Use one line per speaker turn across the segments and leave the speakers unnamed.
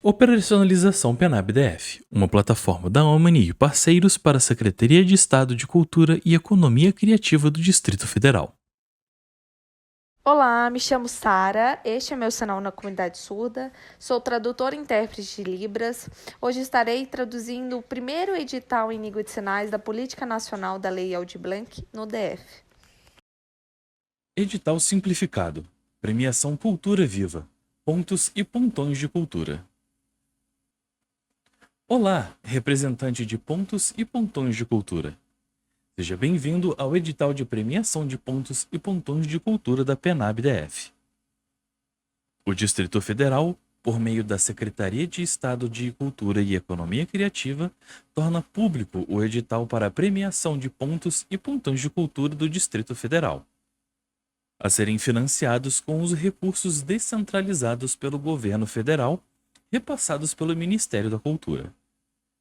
Operacionalização PNAB-DF, uma plataforma da Omni e parceiros para a Secretaria de Estado de Cultura e Economia Criativa do Distrito Federal.
Olá, me chamo Sara, este é meu canal na comunidade surda, sou tradutora e intérprete de Libras. Hoje estarei traduzindo o primeiro edital em língua de sinais da Política Nacional da Lei Aldir Blanc no DF.
Edital simplificado. Premiação Cultura Viva. Pontos e pontões de cultura. Olá, representante de pontos e pontões de cultura. Seja bem-vindo ao edital de premiação de pontos e pontões de cultura da PNAB-DF. O Distrito Federal, por meio da Secretaria de Estado de Cultura e Economia Criativa, torna público o edital para a premiação de pontos e pontões de cultura do Distrito Federal, a serem financiados com os recursos descentralizados pelo governo federal, repassados pelo Ministério da Cultura,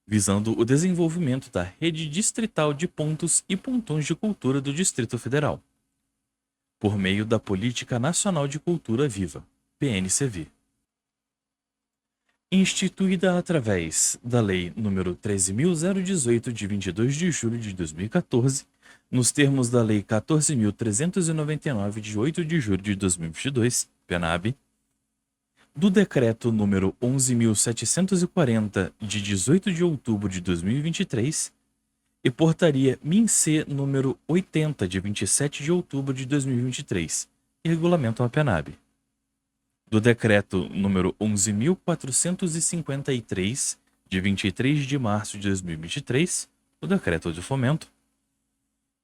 visando o desenvolvimento da rede distrital de pontos e pontões de cultura do Distrito Federal, por meio da Política Nacional de Cultura Viva, PNCV. Instituída através da Lei nº 13.018, de 22 de julho de 2014, nos termos da Lei 14.399, de 8 de julho de 2022, PNAB, do Decreto nº 11.740, de 18 de outubro de 2023, e Portaria MIN-C número 80, de 27 de outubro de 2023, e regulamentam a PNAB. Do Decreto nº 11.453, de 23 de março de 2023, o Decreto de Fomento,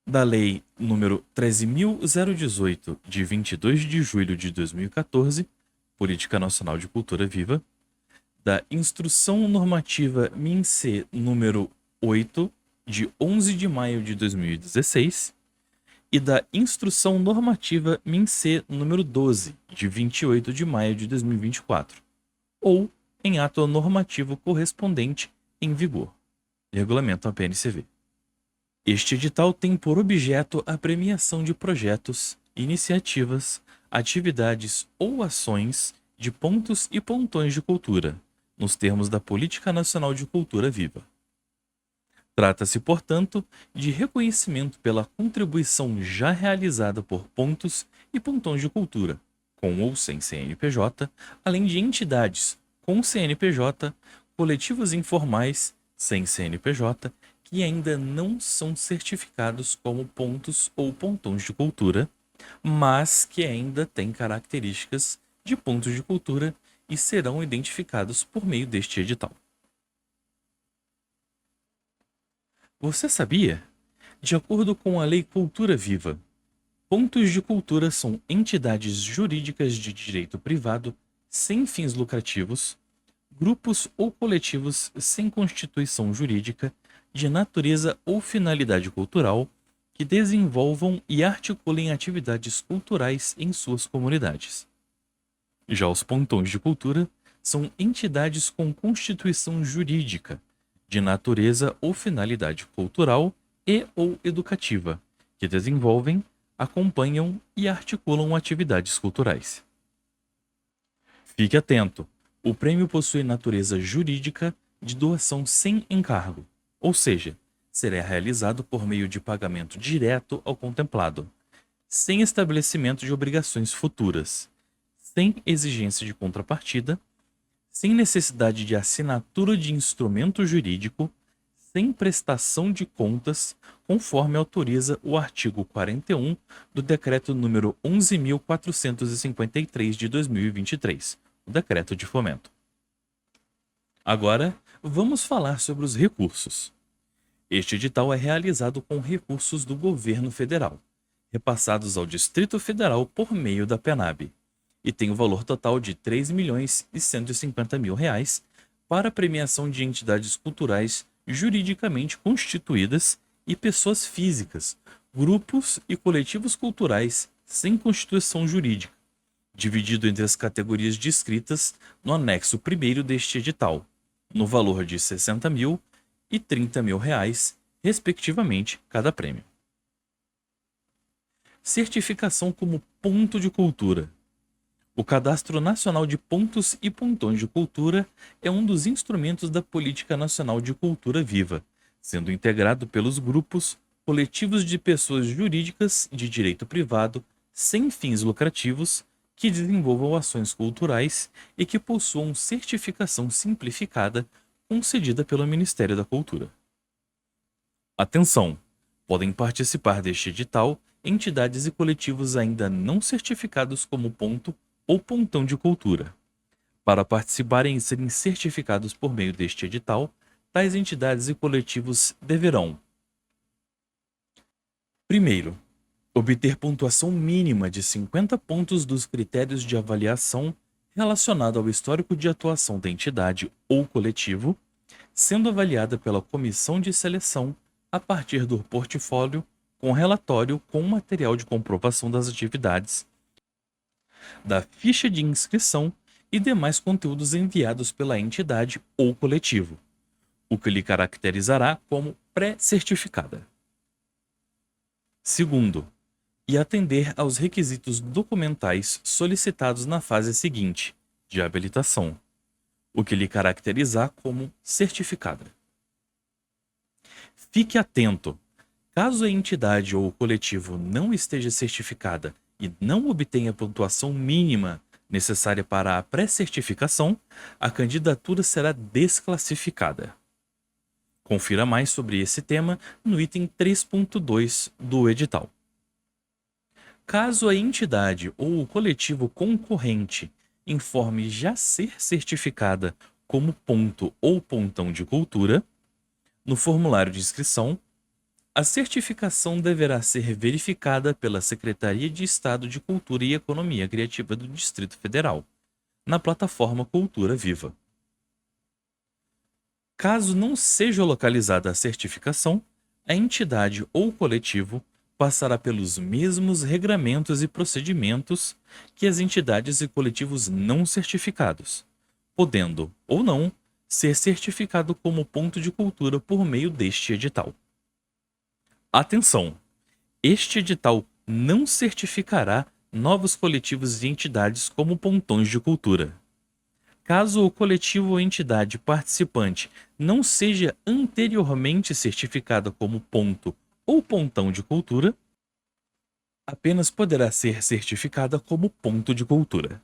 da Lei nº 13.018, de 22 de julho de 2014, Política Nacional de Cultura Viva, da Instrução Normativa MIN-C número 8, de 11 de maio de 2016, e da Instrução Normativa MIN-C número 12, de 28 de maio de 2024, ou em ato normativo correspondente em vigor. Regulamento a PNCV. Este edital tem por objeto a premiação de projetos, iniciativas, atividades ou ações de pontos e pontões de cultura, nos termos da Política Nacional de Cultura Viva. Trata-se, portanto, de reconhecimento pela contribuição já realizada por pontos e pontões de cultura, com ou sem CNPJ, além de entidades com CNPJ, coletivos informais sem CNPJ, que ainda não são certificados como pontos ou pontões de cultura, mas que ainda têm características de pontos de cultura e serão identificados por meio deste edital. Você sabia? De acordo com a Lei Cultura Viva, pontos de cultura são entidades jurídicas de direito privado sem fins lucrativos, grupos ou coletivos sem constituição jurídica, de natureza ou finalidade cultural, que desenvolvam e articulem atividades culturais em suas comunidades. Já os pontões de cultura são entidades com constituição jurídica, de natureza ou finalidade cultural e ou educativa, que desenvolvem, acompanham e articulam atividades culturais. Fique atento, o prêmio possui natureza jurídica de doação sem encargo, ou seja, será realizado por meio de pagamento direto ao contemplado, sem estabelecimento de obrigações futuras, sem exigência de contrapartida, sem necessidade de assinatura de instrumento jurídico, sem prestação de contas, conforme autoriza o artigo 41 do Decreto número 11.453 de 2023, o Decreto de Fomento. Agora, vamos falar sobre os recursos. Este edital é realizado com recursos do governo federal, repassados ao Distrito Federal por meio da PNAB, e tem o valor total de R$ 3.150.000 para a premiação de entidades culturais juridicamente constituídas e pessoas físicas, grupos e coletivos culturais sem constituição jurídica, dividido entre as categorias descritas no anexo 1º deste edital, no valor de R$ 60.000 e R$ 30.000, respectivamente, cada prêmio. Certificação como ponto de cultura. O Cadastro Nacional de Pontos e Pontões de Cultura é um dos instrumentos da Política Nacional de Cultura Viva, sendo integrado pelos grupos, coletivos de pessoas jurídicas de direito privado, sem fins lucrativos, que desenvolvam ações culturais e que possuam certificação simplificada concedida pelo Ministério da Cultura. Atenção! Podem participar deste edital entidades e coletivos ainda não certificados como ponto ou pontão de cultura. Para participarem e serem certificados por meio deste edital, tais entidades e coletivos deverão: primeiro, obter pontuação mínima de 50 pontos dos critérios de avaliação relacionado ao histórico de atuação da entidade ou coletivo, sendo avaliada pela comissão de seleção a partir do portfólio com relatório com material de comprovação das atividades, da ficha de inscrição e demais conteúdos enviados pela entidade ou coletivo, o que lhe caracterizará como pré-certificada. Segundo, e atender aos requisitos documentais solicitados na fase seguinte, de habilitação, o que lhe caracterizar como certificada. Fique atento! Caso a entidade ou o coletivo não esteja certificada e não obtenha a pontuação mínima necessária para a pré-certificação, a candidatura será desclassificada. Confira mais sobre esse tema no item 3.2 do edital. Caso a entidade ou o coletivo concorrente informe já ser certificada como ponto ou pontão de cultura, no formulário de inscrição, a certificação deverá ser verificada pela Secretaria de Estado de Cultura e Economia Criativa do Distrito Federal, na plataforma Cultura Viva. Caso não seja localizada a certificação, a entidade ou coletivo passará pelos mesmos regramentos e procedimentos que as entidades e coletivos não certificados, podendo, ou não, ser certificado como ponto de cultura por meio deste edital. Atenção! Este edital não certificará novos coletivos e entidades como pontões de cultura. Caso o coletivo ou entidade participante não seja anteriormente certificada como ponto ou pontão de cultura, apenas poderá ser certificada como ponto de cultura.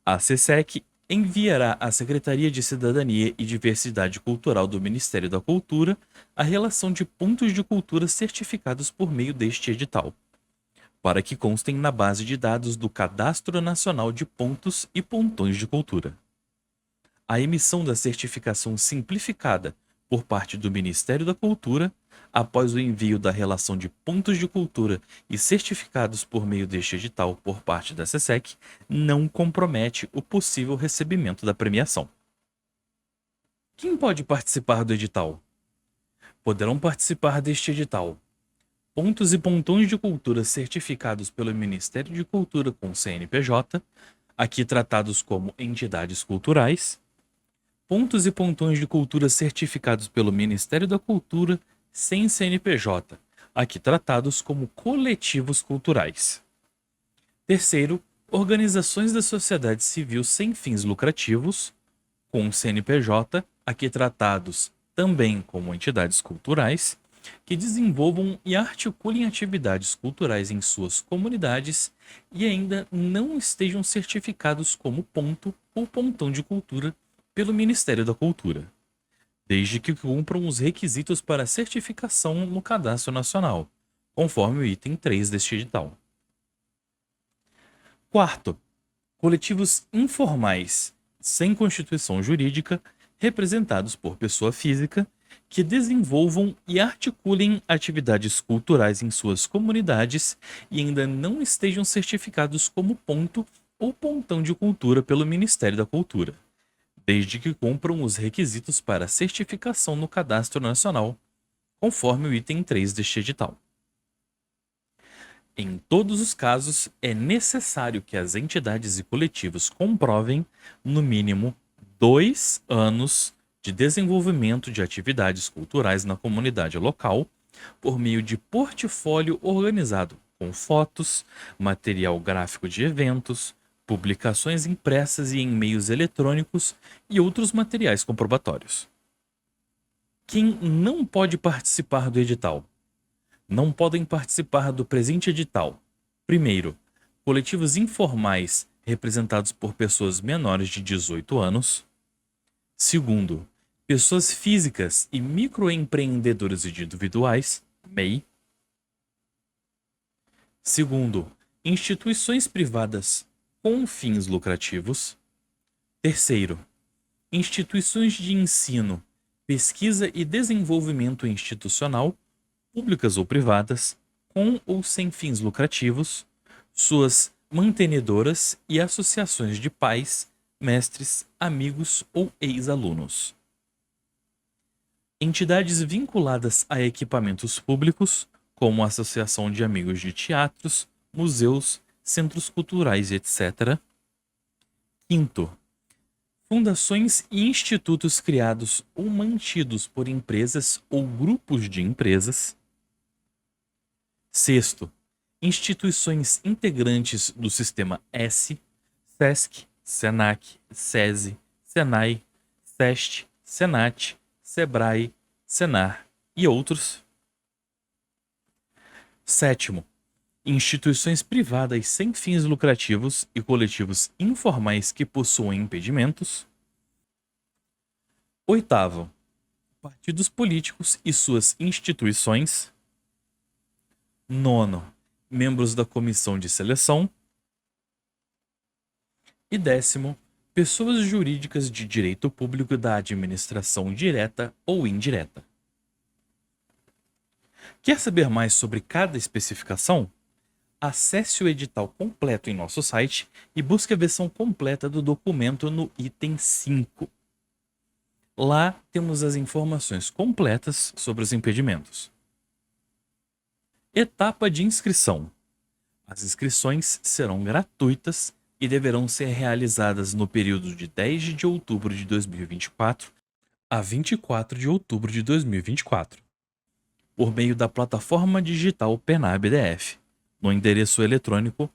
A SESEC enviará à Secretaria de Cidadania e Diversidade Cultural do Ministério da Cultura a relação de pontos de cultura certificados por meio deste edital, para que constem na base de dados do Cadastro Nacional de Pontos e Pontões de Cultura. A emissão da certificação simplificada por parte do Ministério da Cultura, após o envio da relação de pontos de cultura e certificados por meio deste edital por parte da SESEC, não compromete o possível recebimento da premiação. Quem pode participar do edital? Poderão participar deste edital pontos e pontões de cultura certificados pelo Ministério de Cultura com CNPJ, aqui tratados como entidades culturais, pontos e pontões de cultura certificados pelo Ministério da Cultura sem CNPJ, aqui tratados como coletivos culturais. Terceiro, organizações da sociedade civil sem fins lucrativos, com CNPJ, aqui tratados também como entidades culturais, que desenvolvam e articulem atividades culturais em suas comunidades e ainda não estejam certificados como ponto ou pontão de cultura pelo Ministério da Cultura, desde que cumpram os requisitos para certificação no Cadastro Nacional, conforme o item 3 deste edital. Quarto, coletivos informais, sem constituição jurídica, representados por pessoa física, que desenvolvam e articulem atividades culturais em suas comunidades e ainda não estejam certificados como ponto ou pontão de cultura pelo Ministério da Cultura, desde que cumpram os requisitos para certificação no Cadastro Nacional, conforme o item 3 deste edital. Em todos os casos, é necessário que as entidades e coletivos comprovem, no mínimo, 2 anos de desenvolvimento de atividades culturais na comunidade local, por meio de portfólio organizado com fotos, material gráfico de eventos, publicações impressas e em meios eletrônicos e outros materiais comprobatórios. Quem não pode participar do edital? Não podem participar do presente edital: primeiro, coletivos informais representados por pessoas menores de 18 anos. Segundo, pessoas físicas e microempreendedores individuais, MEI. Segundo, instituições privadas com fins lucrativos. Terceiro, instituições de ensino, pesquisa e desenvolvimento institucional, públicas ou privadas, com ou sem fins lucrativos, suas mantenedoras e associações de pais, mestres, amigos ou ex-alunos. Entidades vinculadas a equipamentos públicos, como a Associação de Amigos de Teatros, museus, centros culturais, etc. Quinto, fundações e institutos criados ou mantidos por empresas ou grupos de empresas. Sexto, instituições integrantes do sistema S, SESC, SENAC, SESI, SENAI, SEST, SENAT, SEBRAE, SENAR e outros. Sétimo, instituições privadas sem fins lucrativos e coletivos informais que possuem impedimentos. Oitavo, partidos políticos e suas instituições. Nono, membros da comissão de seleção. E décimo, pessoas jurídicas de direito público da administração direta ou indireta. Quer saber mais sobre cada especificação? Acesse o edital completo em nosso site e busque a versão completa do documento no item 5. Lá temos as informações completas sobre os impedimentos. Etapa de inscrição. As inscrições serão gratuitas e deverão ser realizadas no período de 10 de outubro de 2024 a 24 de outubro de 2024, por meio da plataforma digital PenabDF, no endereço eletrônico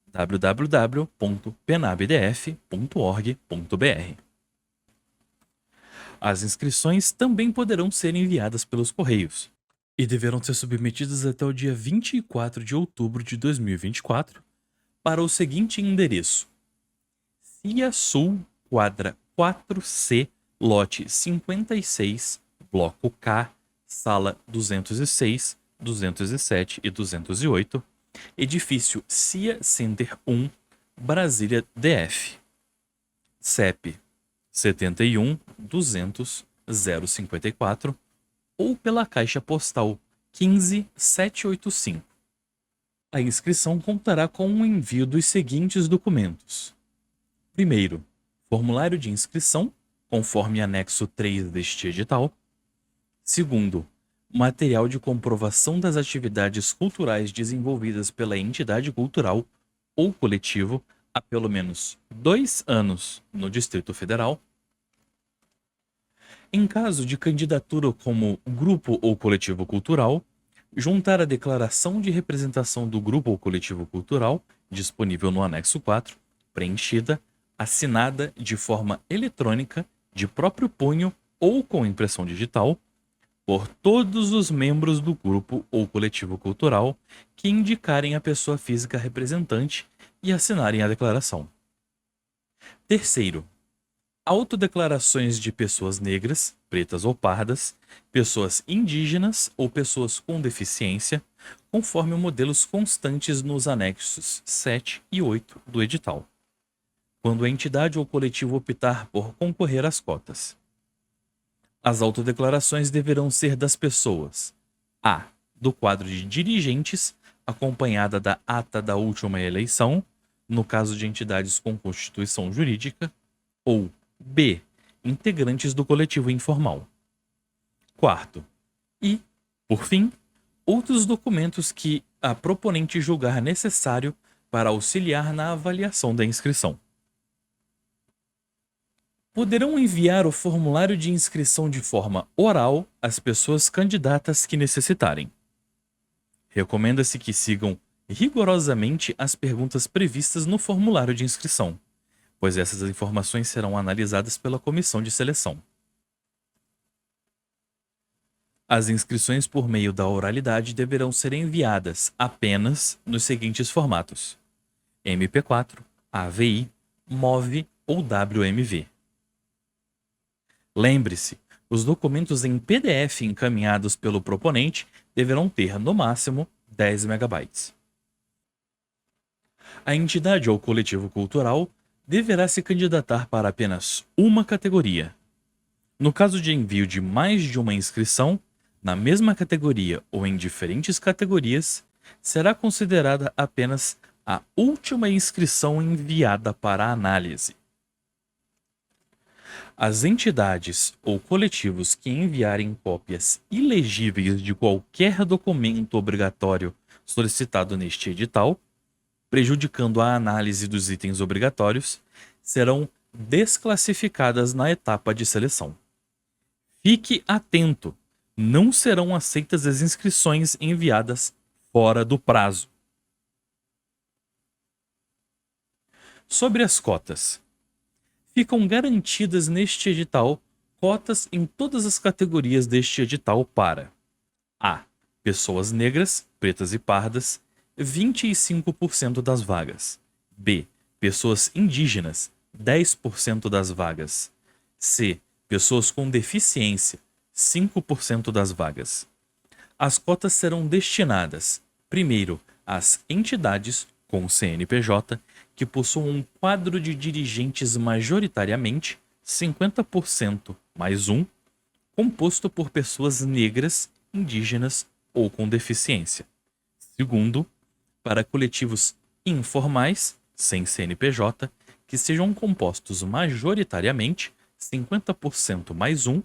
www.penabdf.org.br. As inscrições também poderão ser enviadas pelos correios e deverão ser submetidas até o dia 24 de outubro de 2024 para o seguinte endereço: CIA Sul, quadra 4C, lote 56, bloco K, sala 206, 207 e 208, edifício CIA Center 1, Brasília DF. CEP 71 200 054 ou pela caixa postal 15785. A inscrição contará com o envio dos seguintes documentos. Primeiro, formulário de inscrição, conforme anexo 3 deste edital. Segundo, material de comprovação das atividades culturais desenvolvidas pela entidade cultural ou coletivo há pelo menos 2 anos no Distrito Federal. Em caso de candidatura como grupo ou coletivo cultural, juntar a declaração de representação do grupo ou coletivo cultural, disponível no anexo 4, preenchida, assinada de forma eletrônica, de próprio punho ou com impressão digital, por todos os membros do grupo ou coletivo cultural que indicarem a pessoa física representante e assinarem a declaração. Terceiro, autodeclarações de pessoas negras, pretas ou pardas, pessoas indígenas ou pessoas com deficiência, conforme modelos constantes nos anexos 7 e 8 do edital, quando a entidade ou coletivo optar por concorrer às cotas. As autodeclarações deverão ser das pessoas: A, do quadro de dirigentes, acompanhada da ata da última eleição, no caso de entidades com constituição jurídica, ou B, integrantes do coletivo informal. Quarto, e, por fim, outros documentos que a proponente julgar necessário para auxiliar na avaliação da inscrição. Poderão enviar o formulário de inscrição de forma oral às pessoas candidatas que necessitarem. Recomenda-se que sigam rigorosamente as perguntas previstas no formulário de inscrição, pois essas informações serão analisadas pela comissão de seleção. As inscrições por meio da oralidade deverão ser enviadas apenas nos seguintes formatos: MP4, AVI, MOV ou WMV. Lembre-se, os documentos em PDF encaminhados pelo proponente deverão ter, no máximo, 10 MB. A entidade ou coletivo cultural deverá se candidatar para apenas uma categoria. No caso de envio de mais de uma inscrição, na mesma categoria ou em diferentes categorias, será considerada apenas a última inscrição enviada para análise. As entidades ou coletivos que enviarem cópias ilegíveis de qualquer documento obrigatório solicitado neste edital, prejudicando a análise dos itens obrigatórios, serão desclassificadas na etapa de seleção. Fique atento! Não serão aceitas as inscrições enviadas fora do prazo. Sobre as cotas. Ficam garantidas neste edital cotas em todas as categorias deste edital para: A. Pessoas negras, pretas e pardas, 25% das vagas. B. Pessoas indígenas, 10% das vagas. C. Pessoas com deficiência, 5% das vagas. As cotas serão destinadas, primeiro, às entidades com CNPJ que possuam um quadro de dirigentes majoritariamente 50% mais um, composto por pessoas negras, indígenas ou com deficiência. Segundo, para coletivos informais, sem CNPJ, que sejam compostos majoritariamente 50% mais um,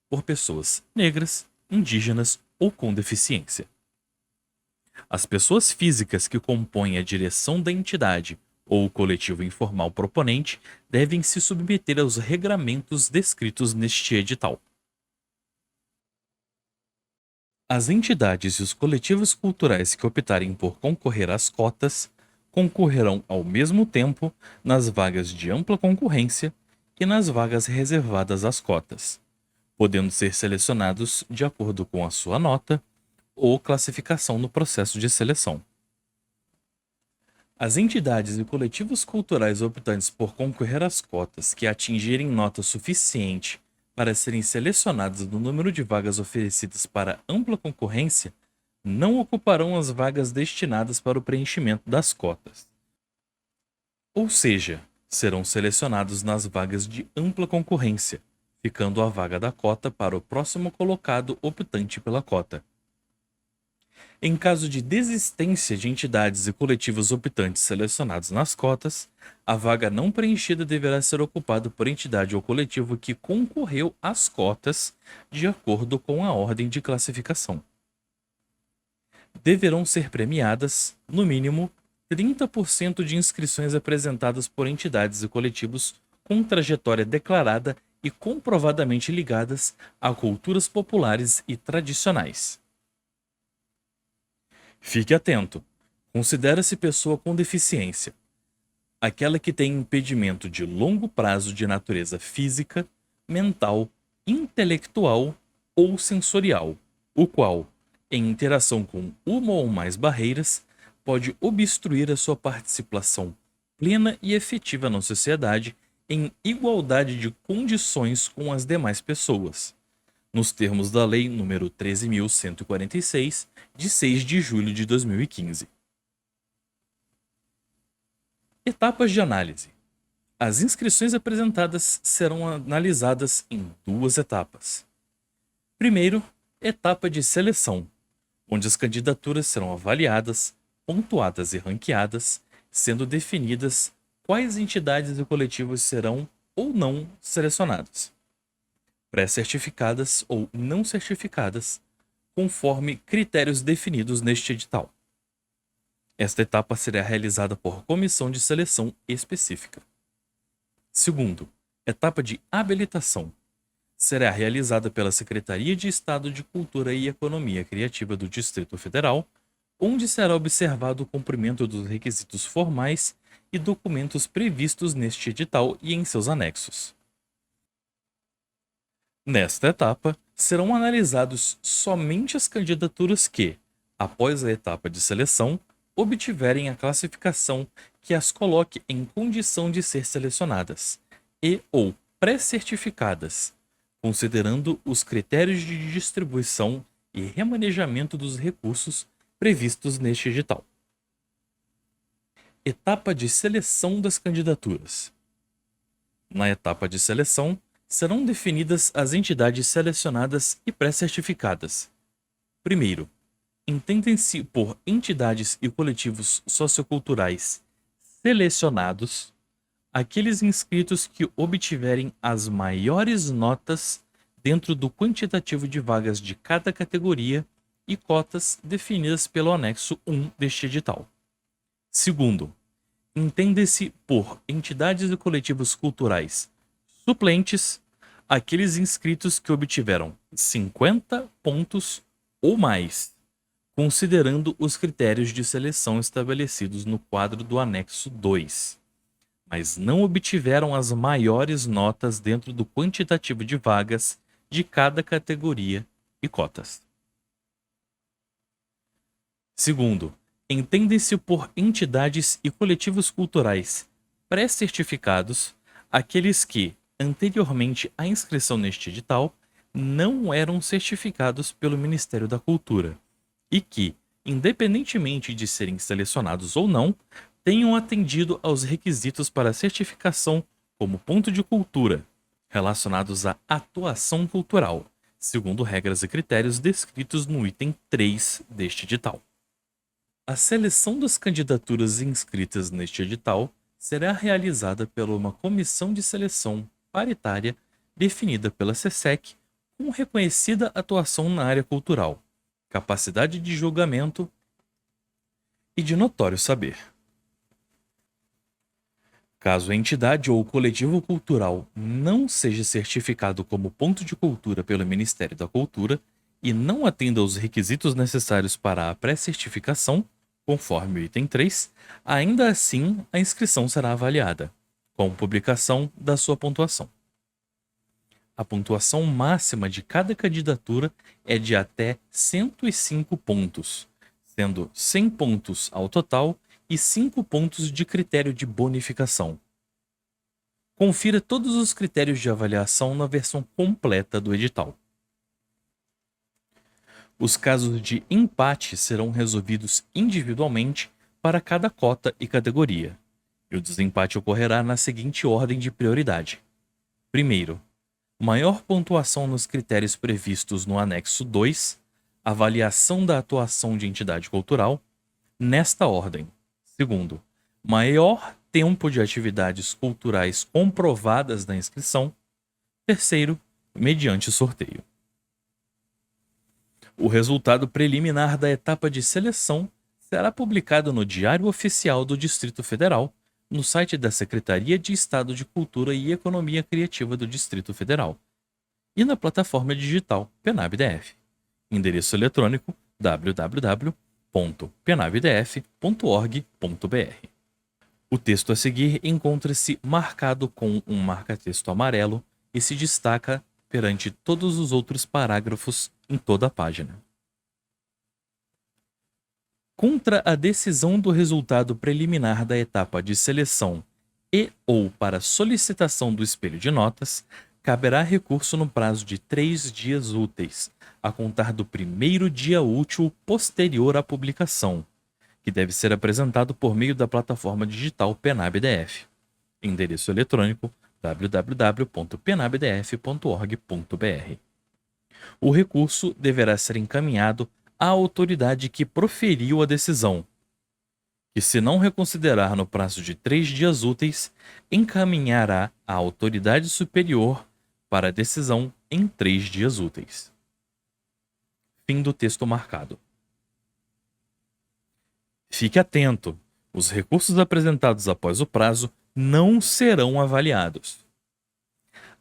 por pessoas negras, indígenas ou com deficiência. As pessoas físicas que compõem a direção da entidade ou o coletivo informal proponente devem se submeter aos regramentos descritos neste edital. As entidades e os coletivos culturais que optarem por concorrer às cotas concorrerão ao mesmo tempo nas vagas de ampla concorrência e nas vagas reservadas às cotas, podendo ser selecionados de acordo com a sua nota ou classificação no processo de seleção. As entidades e coletivos culturais optantes por concorrer às cotas que atingirem nota suficiente para serem selecionados no número de vagas oferecidas para ampla concorrência não ocuparão as vagas destinadas para o preenchimento das cotas. Ou seja, serão selecionados nas vagas de ampla concorrência, ficando a vaga da cota para o próximo colocado optante pela cota. Em caso de desistência de entidades e coletivos optantes selecionados nas cotas, a vaga não preenchida deverá ser ocupada por entidade ou coletivo que concorreu às cotas de acordo com a ordem de classificação. Deverão ser premiadas, no mínimo, 30% de inscrições apresentadas por entidades e coletivos com trajetória declarada e comprovadamente ligadas a culturas populares e tradicionais. Fique atento. Considera-se pessoa com deficiência aquela que tem impedimento de longo prazo de natureza física, mental, intelectual ou sensorial, o qual, em interação com uma ou mais barreiras, pode obstruir a sua participação plena e efetiva na sociedade em igualdade de condições com as demais pessoas, nos termos da Lei nº 13.146, de 6 de julho de 2015. Etapas de análise. As inscrições apresentadas serão analisadas em duas etapas. Primeiro, etapa de seleção, onde as candidaturas serão avaliadas, pontuadas e ranqueadas, sendo definidas quais entidades e coletivos serão ou não selecionados, pré-certificadas ou não certificadas, conforme critérios definidos neste edital. Esta etapa será realizada por comissão de seleção específica. Segundo, etapa de habilitação. Será realizada pela Secretaria de Estado de Cultura e Economia Criativa do Distrito Federal, onde será observado o cumprimento dos requisitos formais e documentos previstos neste edital e em seus anexos. Nesta etapa, serão analisados somente as candidaturas que, após a etapa de seleção, obtiverem a classificação que as coloque em condição de ser selecionadas e ou pré-certificadas, considerando os critérios de distribuição e remanejamento dos recursos previstos neste edital. Etapa de seleção das candidaturas. Na etapa de seleção, serão definidas as entidades selecionadas e pré-certificadas. Primeiro, entendem-se por entidades e coletivos socioculturais selecionados aqueles inscritos que obtiverem as maiores notas dentro do quantitativo de vagas de cada categoria e cotas definidas pelo anexo 1 deste edital. Segundo, entende-se por entidades e coletivos culturais suplentes aqueles inscritos que obtiveram 50 pontos ou mais, considerando os critérios de seleção estabelecidos no quadro do anexo 2, mas não obtiveram as maiores notas dentro do quantitativo de vagas de cada categoria e cotas. Segundo, entendem-se por entidades e coletivos culturais pré-certificados aqueles que, anteriormente à inscrição neste edital, não eram certificados pelo Ministério da Cultura e que, independentemente de serem selecionados ou não, tenham atendido aos requisitos para certificação como ponto de cultura, relacionados à atuação cultural, segundo regras e critérios descritos no item 3 deste edital. A seleção das candidaturas inscritas neste edital será realizada por uma comissão de seleção paritária definida pela SESEC com reconhecida atuação na área cultural, capacidade de julgamento e de notório saber. Caso a entidade ou coletivo cultural não seja certificado como ponto de cultura pelo Ministério da Cultura e não atenda aos requisitos necessários para a pré-certificação, conforme o item 3, ainda assim a inscrição será avaliada, com publicação da sua pontuação. A pontuação máxima de cada candidatura é de até 105 pontos, sendo 100 pontos ao total e 5 pontos de critério de bonificação. Confira todos os critérios de avaliação na versão completa do edital. Os casos de empate serão resolvidos individualmente para cada cota e categoria, e o desempate ocorrerá na seguinte ordem de prioridade. Primeiro, maior pontuação nos critérios previstos no anexo 2, avaliação da atuação de entidade cultural, nesta ordem. Segundo, maior tempo de atividades culturais comprovadas na inscrição. Terceiro, mediante sorteio. O resultado preliminar da etapa de seleção será publicado no Diário Oficial do Distrito Federal, no site da Secretaria de Estado de Cultura e Economia Criativa do Distrito Federal e na plataforma digital PenabDF. Endereço eletrônico www.penabdf.org.br. O texto a seguir encontra-se marcado com um marca-texto amarelo e se destaca perante todos os outros parágrafos em toda a página. Contra a decisão do resultado preliminar da etapa de seleção e ou para solicitação do espelho de notas, caberá recurso no prazo de 3 dias úteis, a contar do primeiro dia útil posterior à publicação, que deve ser apresentado por meio da plataforma digital PenabDF. Endereço eletrônico www.penabdf.org.br. O recurso deverá ser encaminhado à autoridade que proferiu a decisão, que, se não reconsiderar no prazo de 3 dias úteis, encaminhará à autoridade superior para a decisão em 3 dias úteis. Fim do texto marcado. Fique atento: os recursos apresentados após o prazo não serão avaliados.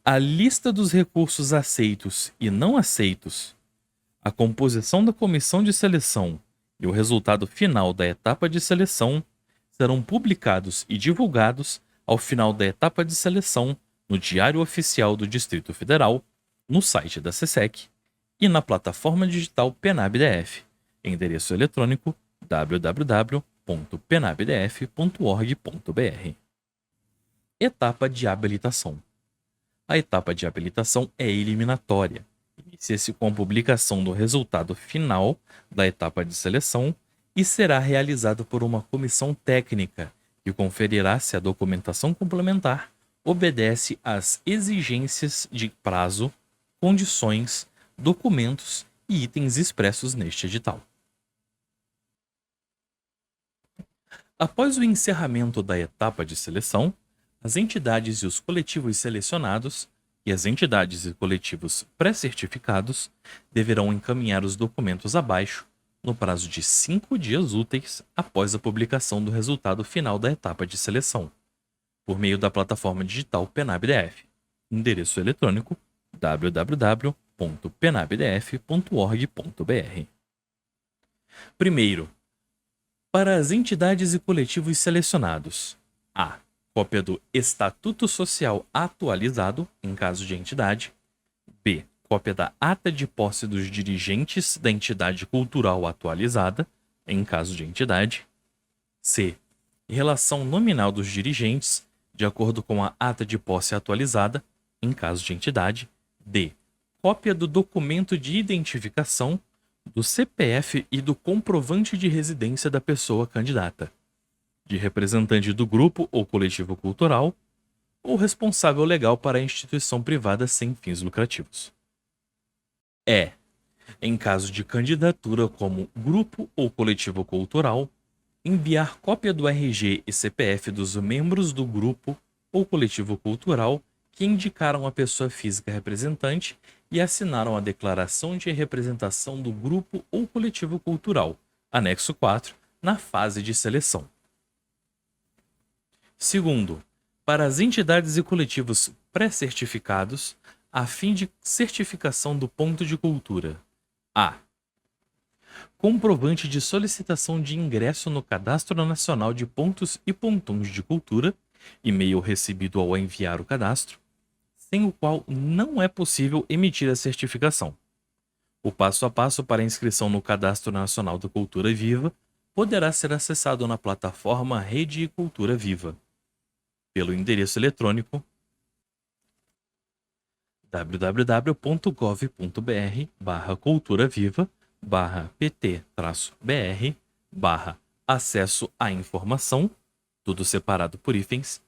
A lista dos recursos aceitos e não aceitos, a composição da comissão de seleção e o resultado final da etapa de seleção serão publicados e divulgados ao final da etapa de seleção no Diário Oficial do Distrito Federal, no site da SESEC e na plataforma digital PenabDF, endereço eletrônico www.penabdf.org.br. Etapa de habilitação. A etapa de habilitação é eliminatória. Inicia-se com a publicação do resultado final da etapa de seleção e será realizada por uma comissão técnica que conferirá se a documentação complementar obedece às exigências de prazo, condições, documentos e itens expressos neste edital. Após o encerramento da etapa de seleção, as entidades e os coletivos selecionados e as entidades e coletivos pré-certificados deverão encaminhar os documentos abaixo no prazo de 5 dias úteis após a publicação do resultado final da etapa de seleção, por meio da plataforma digital PenabDF, endereço eletrônico www.penabdf.org.br. Primeiro, para as entidades e coletivos selecionados: A. Cópia do Estatuto Social atualizado, em caso de entidade. B. Cópia da ata de posse dos dirigentes da entidade cultural atualizada, em caso de entidade. C. Relação nominal dos dirigentes, de acordo com a ata de posse atualizada, em caso de entidade. D. Cópia do documento de identificação, do CPF e do comprovante de residência da pessoa candidata, de representante do grupo ou coletivo cultural, ou responsável legal para a instituição privada sem fins lucrativos. E. Em caso de candidatura como grupo ou coletivo cultural, enviar cópia do RG e CPF dos membros do grupo ou coletivo cultural que indicaram a pessoa física representante e assinaram a declaração de representação do grupo ou coletivo cultural, anexo 4, na fase de seleção. Segundo, para as entidades e coletivos pré-certificados, a fim de certificação do ponto de cultura: A. Comprovante de solicitação de ingresso no Cadastro Nacional de Pontos e Pontões de Cultura, e-mail recebido ao enviar o cadastro, sem o qual não é possível emitir a certificação. O passo a passo para a inscrição no Cadastro Nacional da Cultura Viva poderá ser acessado na plataforma Rede Cultura Viva, pelo endereço eletrônico www.gov.br/culturaviva/pt-br/acesso à informação, tudo separado por hífens,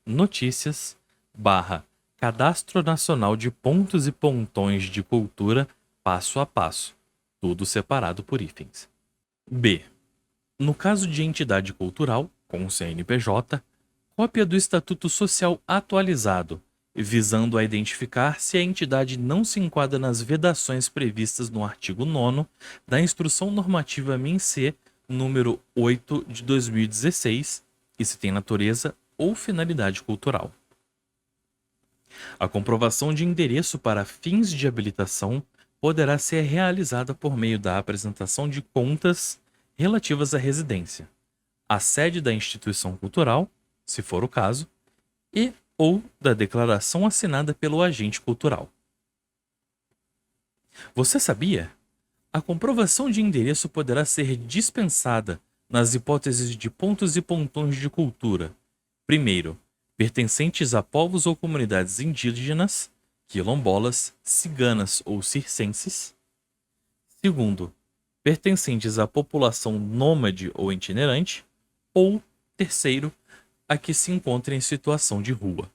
/notícias/Cadastro Nacional de Pontos e Pontões de Cultura passo a passo, tudo separado por hífens. B. No caso de entidade cultural, com CNPJ, cópia do Estatuto Social atualizado, visando a identificar se a entidade não se enquadra nas vedações previstas no artigo 9º da Instrução Normativa MIN-C número 8 de 2016 e se tem natureza ou finalidade cultural. A comprovação de endereço para fins de habilitação poderá ser realizada por meio da apresentação de contas relativas à residência, à sede da instituição cultural, se for o caso, e ou da declaração assinada pelo agente cultural. Você sabia? A comprovação de endereço poderá ser dispensada nas hipóteses de pontos e pontões de cultura. Primeiro, pertencentes a povos ou comunidades indígenas, quilombolas, ciganas ou circenses. Segundo, pertencentes à população nômade ou itinerante. Ou, terceiro, a que se encontra em situação de rua.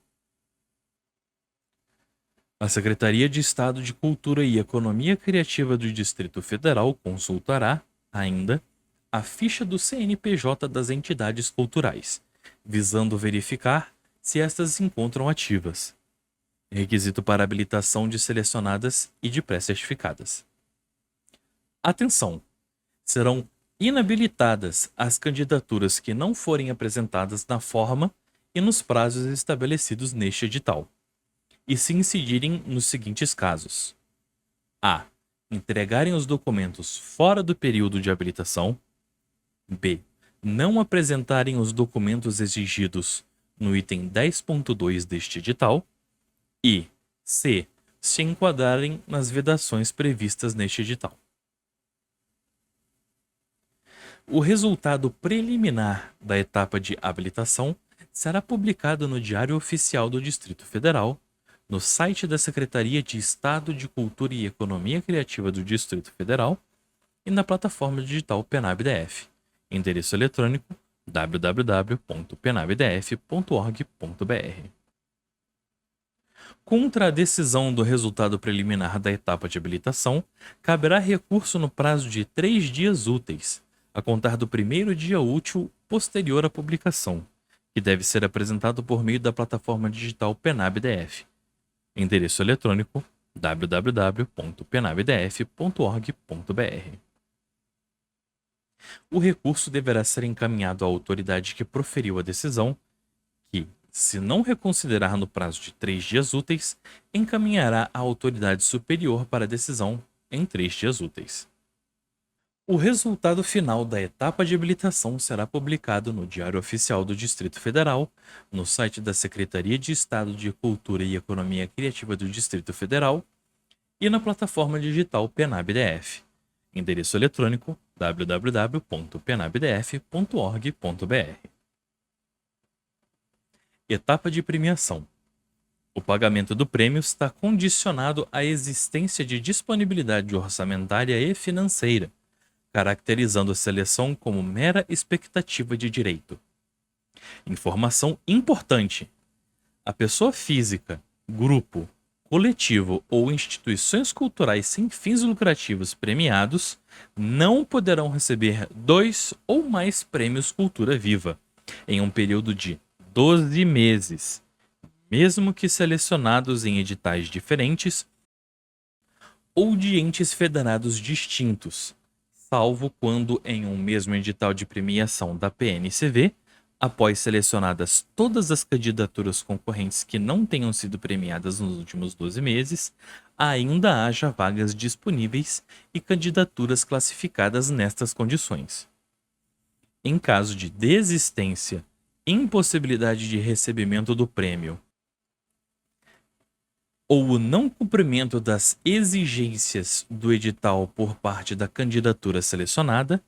A Secretaria de Estado de Cultura e Economia Criativa do Distrito Federal consultará, ainda, a ficha do CNPJ das entidades culturais, visando verificar se estas se encontram ativas. Requisito para habilitação de selecionadas e de pré-certificadas. Atenção! Serão inabilitadas as candidaturas que não forem apresentadas na forma e nos prazos estabelecidos neste edital, e se incidirem nos seguintes casos: A. entregarem os documentos fora do período de habilitação. B. Não apresentarem os documentos exigidos no item 10.2 deste edital. E C. Se enquadrarem nas vedações previstas neste edital. O resultado preliminar da etapa de habilitação será publicado no Diário Oficial do Distrito Federal, no site da Secretaria de Estado de Cultura e Economia Criativa do Distrito Federal e na plataforma digital PenabDF. Endereço eletrônico www.penabdf.org.br. Contra a decisão do resultado preliminar da etapa de habilitação, caberá recurso no prazo de 3 dias úteis, a contar do primeiro dia útil posterior à publicação, que deve ser apresentado por meio da plataforma digital PenabDF. Endereço eletrônico www.penabdf.org.br. O recurso deverá ser encaminhado à autoridade que proferiu a decisão, que, se não reconsiderar no prazo de 3 dias úteis, encaminhará à autoridade superior para a decisão em 3 dias úteis. O resultado final da etapa de habilitação será publicado no Diário Oficial do Distrito Federal, no site da Secretaria de Estado de Cultura e Economia Criativa do Distrito Federal e na plataforma digital PenabDF. Endereço eletrônico www.penabdf.org.br. Etapa de premiação. O pagamento do prêmio está condicionado à existência de disponibilidade orçamentária e financeira, caracterizando a seleção como mera expectativa de direito. Informação importante: a pessoa física, grupo, coletivo ou instituições culturais sem fins lucrativos premiados não poderão receber 2 ou mais prêmios Cultura Viva em um período de 12 meses, mesmo que selecionados em editais diferentes ou de entes federados distintos, salvo quando em um mesmo edital de premiação da PNCV, após selecionadas todas as candidaturas concorrentes que não tenham sido premiadas nos últimos 12 meses, ainda haja vagas disponíveis e candidaturas classificadas nestas condições. Em caso de desistência, impossibilidade de recebimento do prêmio ou o não cumprimento das exigências do edital por parte da candidatura selecionada,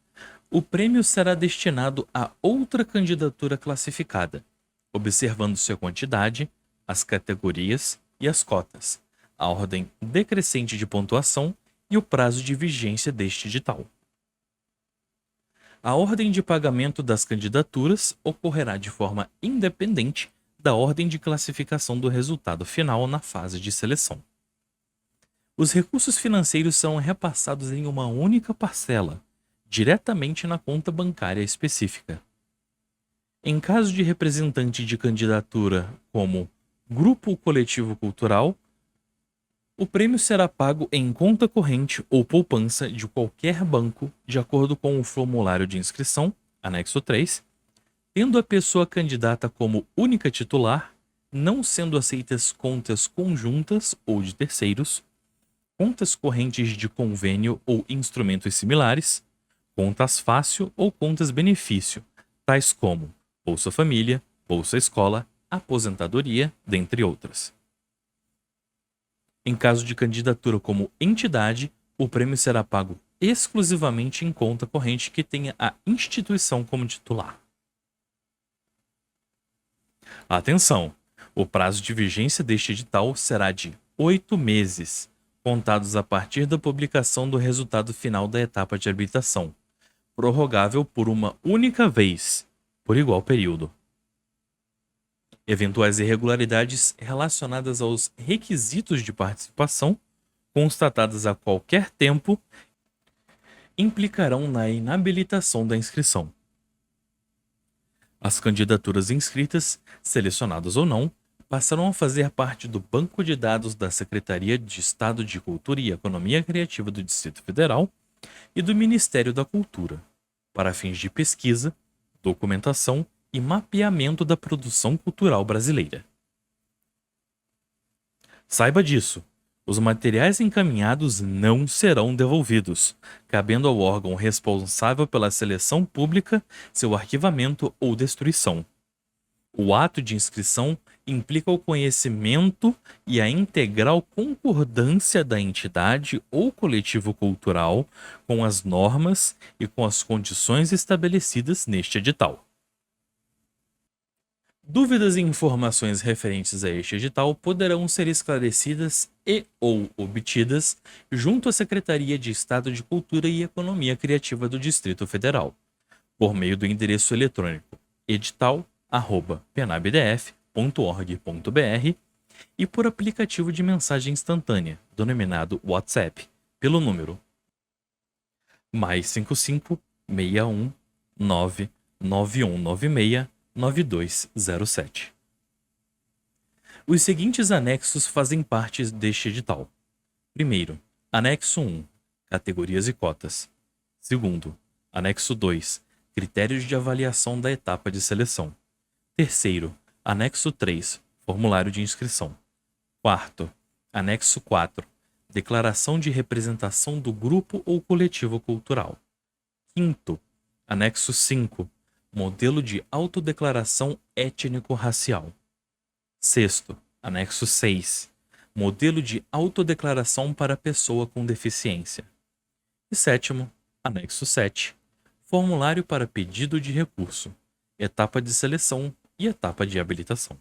o prêmio será destinado a outra candidatura classificada, observando-se a quantidade, as categorias e as cotas, a ordem decrescente de pontuação e o prazo de vigência deste edital. A ordem de pagamento das candidaturas ocorrerá de forma independente da ordem de classificação do resultado final na fase de seleção. Os recursos financeiros são repassados em uma única parcela, diretamente na conta bancária específica. Em caso de representante de candidatura como grupo ou coletivo cultural, o prêmio será pago em conta corrente ou poupança de qualquer banco, de acordo com o formulário de inscrição, anexo 3, tendo a pessoa candidata como única titular, não sendo aceitas contas conjuntas ou de terceiros, contas correntes de convênio ou instrumentos similares, contas fácil ou contas benefício, tais como Bolsa Família, Bolsa Escola, aposentadoria, dentre outras. Em caso de candidatura como entidade, o prêmio será pago exclusivamente em conta corrente que tenha a instituição como titular. Atenção! O prazo de vigência deste edital será de 8 meses, contados a partir da publicação do resultado final da etapa de habilitação, prorrogável por uma única vez, por igual período. Eventuais irregularidades relacionadas aos requisitos de participação, constatadas a qualquer tempo, implicarão na inabilitação da inscrição. As candidaturas inscritas, selecionadas ou não, passarão a fazer parte do banco de dados da Secretaria de Estado de Cultura e Economia Criativa do Distrito Federal e do Ministério da Cultura, para fins de pesquisa, documentação e mapeamento da produção cultural brasileira. Saiba disso, Os materiais encaminhados não serão devolvidos, cabendo ao órgão responsável pela seleção pública seu arquivamento ou destruição. O ato de inscrição implica o conhecimento e a integral concordância da entidade ou coletivo cultural com as normas e com as condições estabelecidas neste edital. Dúvidas e informações referentes a este edital poderão ser esclarecidas e ou obtidas junto à Secretaria de Estado de Cultura e Economia Criativa do Distrito Federal, por meio do endereço eletrônico edital@penabdf.org.br e por aplicativo de mensagem instantânea, denominado WhatsApp, pelo número +55 61 99196 9207. Os seguintes anexos fazem parte deste edital. Primeiro, anexo 1, categorias e cotas. Segundo, anexo 2, critérios de avaliação da etapa de seleção. Terceiro, anexo 3, formulário de inscrição. Quarto, anexo 4, declaração de representação do grupo ou coletivo cultural. Quinto, anexo 5, modelo de autodeclaração étnico-racial. Sexto, anexo 6, modelo de autodeclaração para pessoa com deficiência. E sétimo, anexo 7, formulário para pedido de recurso, etapa de seleção e etapa de habilitação.